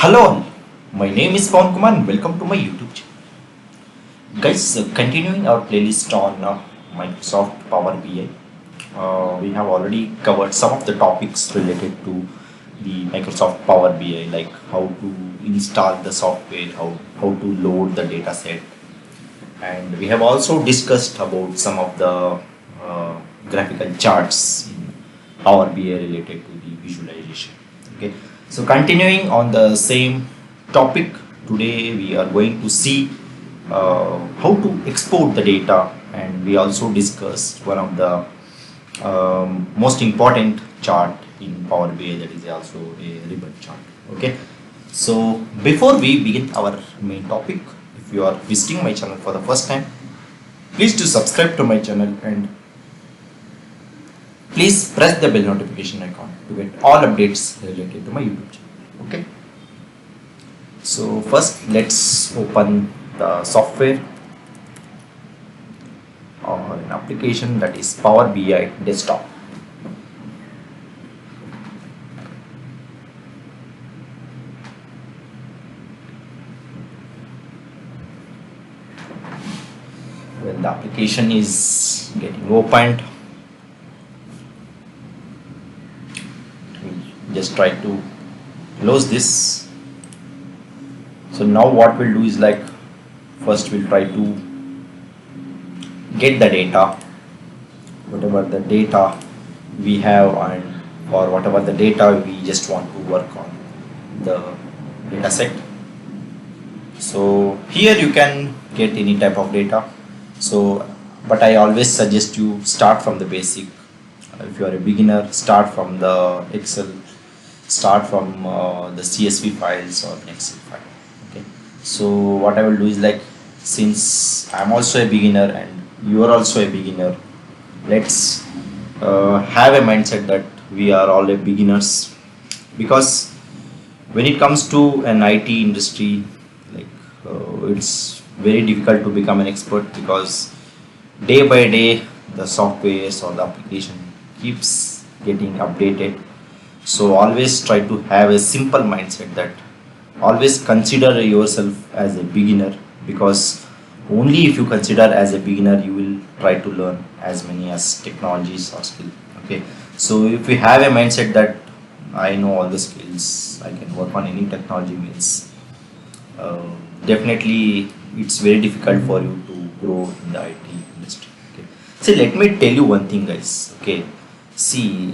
Hello, all. My name is Pavan Kumar and welcome to my YouTube channel. Guys, continuing our playlist on Microsoft Power BI, we have already covered some of the topics related to the Microsoft Power BI, like how to install the software, how to load the data set, and we have also discussed about some of the graphical charts in Power BI related to the visualization. Okay, so continuing on the same topic, today we are going to see how to export the data, and we also discussed one of the most important chart in Power BI, that is also a ribbon chart. Okay, so before we begin our main topic, if you are visiting my channel for the first time, please do subscribe to my channel and please press the bell notification icon to get all updates related to my YouTube channel. Okay, so first let's open the software or an application, that is Power BI desktop. When the application is getting opened, just try to close this. So now what we'll do is, like, first we'll try to get the data, whatever the data we have, and or whatever the data we just want to work on the data set. So here you can get any type of data, so but I always suggest you start from the basic. If you are a beginner, start from the Excel, start from the CSV files or an Excel file. Okay, so what I will do is, like, since I'm also a beginner and you are also a beginner, let's have a mindset that we are all a beginners, because when it comes to an IT industry, like, it's very difficult to become an expert, because day by day the softwares or the application keeps getting updated. So always try to have a simple mindset, that always consider yourself as a beginner, because only if you consider as a beginner you will try to learn as many as technologies or skills. Okay, so if you have a mindset that I know all the skills, I can work on any technology, means definitely it's very difficult for you to grow in the IT industry. Okay, so let me tell you one thing, guys. Okay, see,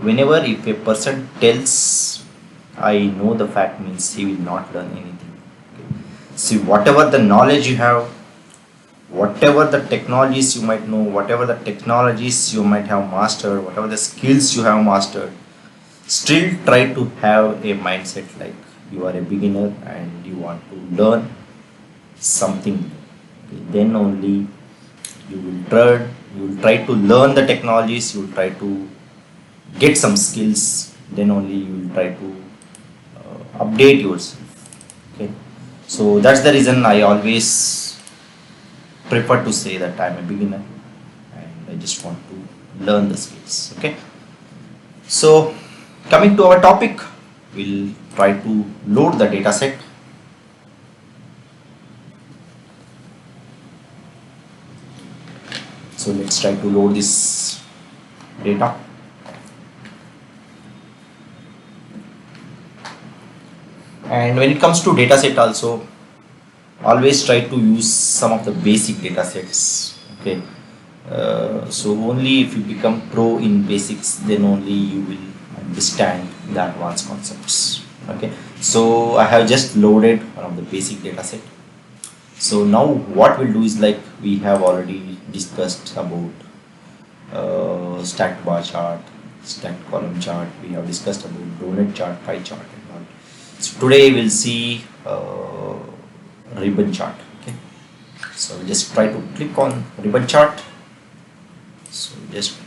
whenever if a person tells I know the fact, means he will not learn anything. Okay, see, whatever the knowledge you have, whatever the technologies you might know, whatever the technologies you might have mastered, whatever the skills you have mastered, still try to have a mindset like you are a beginner and you want to learn something. Okay, then only you will try to learn the technologies, you will try to get some skills, then only you will try to update yourself. Okay, so that's the reason I always prefer to say that I'm a beginner and I just want to learn the skills. Okay, so coming to our topic, we'll try to load the data set. So let's try to load this data. And when it comes to data set also, always try to use some of the basic data sets. Okay, so only if you become pro in basics, then only you will understand the advanced concepts. Okay, so I have just loaded one of the basic data set. So now what we'll do is, like, we have already discussed about stacked bar chart, stacked column chart, we have discussed about donut chart, pie chart and all. So today we'll see ribbon chart. Okay, so we just try to click on ribbon chart. So just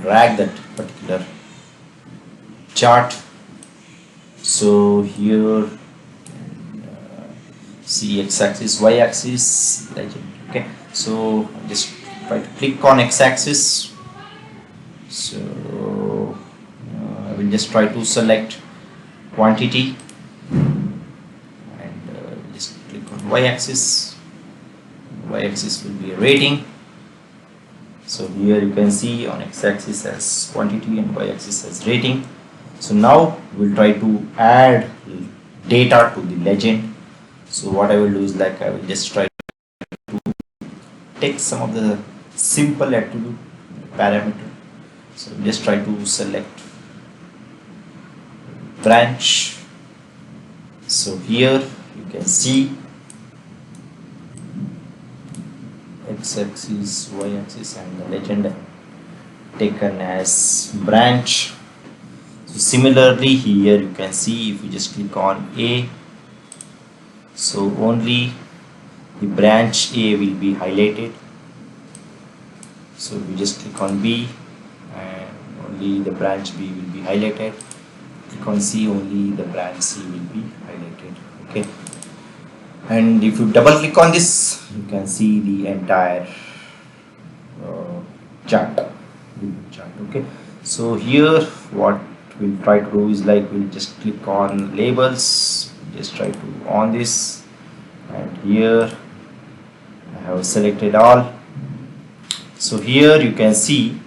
drag that particular chart. So here see x-axis, y-axis, legend. Okay, so just try to click on x-axis. So I will just try to select quantity y-axis. Y-axis will be a rating. So here you can see on x-axis as quantity and y-axis as rating. So now we'll try to add data to the legend. So what I will do is like I will just try to take some of the simple attribute parameter. So just try to select branch. So here you can see x-axis, y-axis and the legend taken as branch. So similarly here you can see if you just click on A, so only the branch A will be highlighted. So if you just click on B and only the branch B will be highlighted. Click on C, only the branch C will be highlighted. Okay, and if you double click on this you can see the entire chart. Okay, so here what we'll try to do is like we'll just click on labels, just try to on this, and here I have selected all. So here you can see,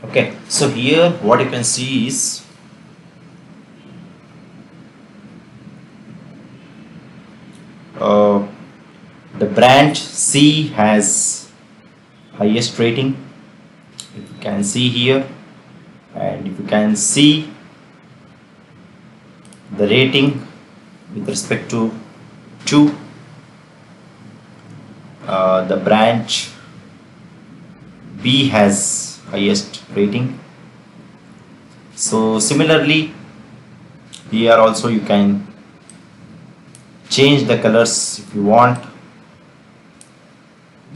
okay, so here what you can see is the branch C has highest rating, if you can see here, and if you can see the rating with respect to the branch B has highest rating. So similarly here also you can change the colors if you want.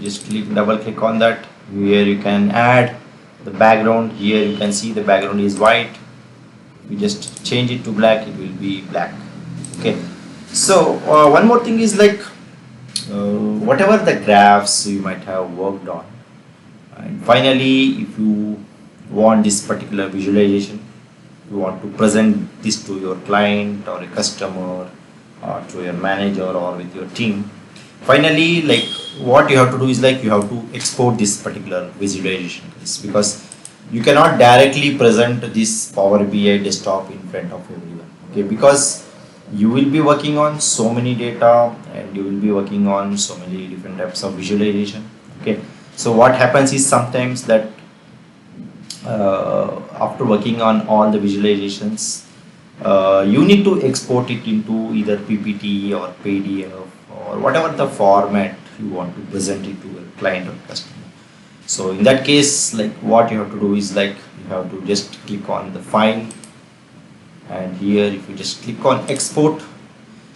Just double click on that. Here you can add the background. Here you can see the background is white. You just change it to black, it will be black. Okay, so one more thing is like whatever the graphs you might have worked on, and finally if you want this particular visualization, you want to present this to your client or a customer or to your manager or with your team, finally like what you have to do is like you have to export this particular visualization, because you cannot directly present this Power BI desktop in front of everyone. Okay, because you will be working on so many data and you will be working on so many different types of visualization. Okay, so what happens is sometimes that after working on all the visualizations, you need to export it into either PPT or PDF or whatever the format you want to present it to a client or customer. So in that case, like what you have to do is like you have to just click on the file, and here if you just click on export,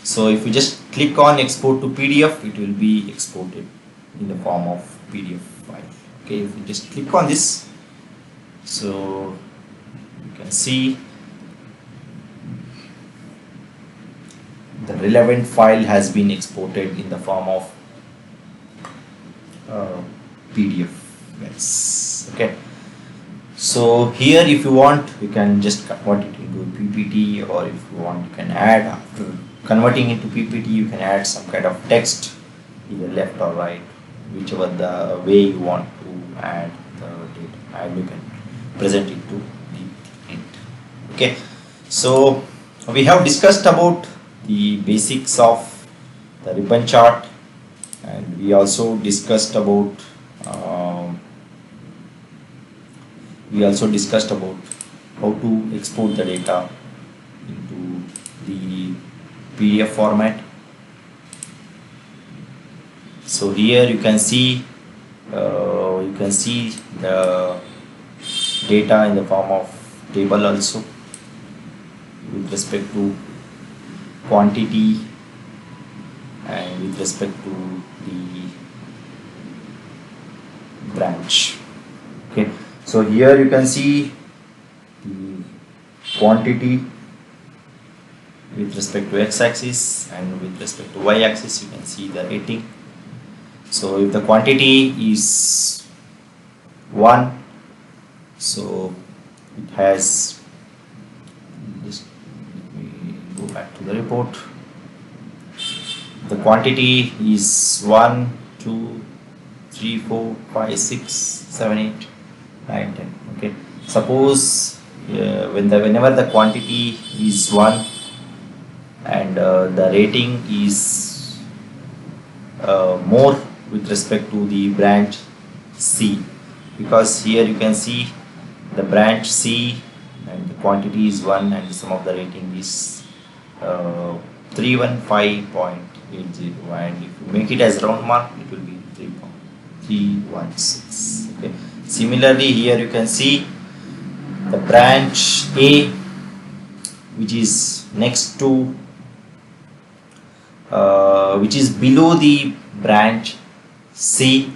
so if you just click on export to PDF, it will be exported in the form of PDF file. Okay, if you just click on this, so you can see the relevant file has been exported in the form of PDF. Yes. Okay, so here if you want you can just convert it into a PPT, or if you want you can add, after converting into PPT you can add some kind of text either left or right, whichever the way you want to add the data, and you can present it to the end. Okay, so we have discussed about the basics of the ribbon chart, and we also discussed about how to export the data into the PDF format. So here you can see the data in the form of table also, with respect to quantity and with respect to the branch. Okay, so here you can see the quantity with respect to x-axis, and with respect to y-axis you can see the rating. So if the quantity is 1, so it has, just let me Go back to the report. The quantity is 1, 2, 3, 4, 5, 6, 7, 8, 9, 10. Okay. Suppose whenever the quantity is 1 and the rating is more with respect to the branch C, because here you can see the branch C and the quantity is 1 and the sum of the rating is 315.80, and if you make it as round mark it will be 3.316. Okay. Similarly, here you can see the branch A, which is next to which is below the branch C,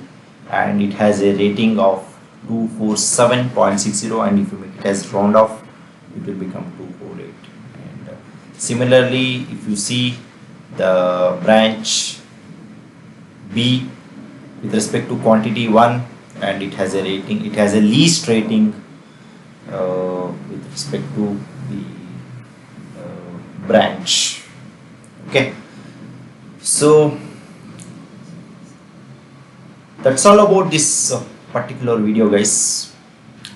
and it has a rating of 247.60, and if you make it as round off it will become 248. And similarly, if you see the branch B with respect to quantity 1 and it has a rating, it has a least rating with respect to the branch. Okay, so that's all about this particular video, guys.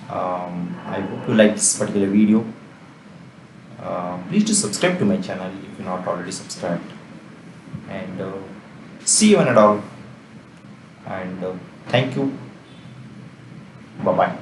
I hope you like this particular video. Please do subscribe to my channel if you're not already subscribed, and see you one and all, and thank you. Bye bye.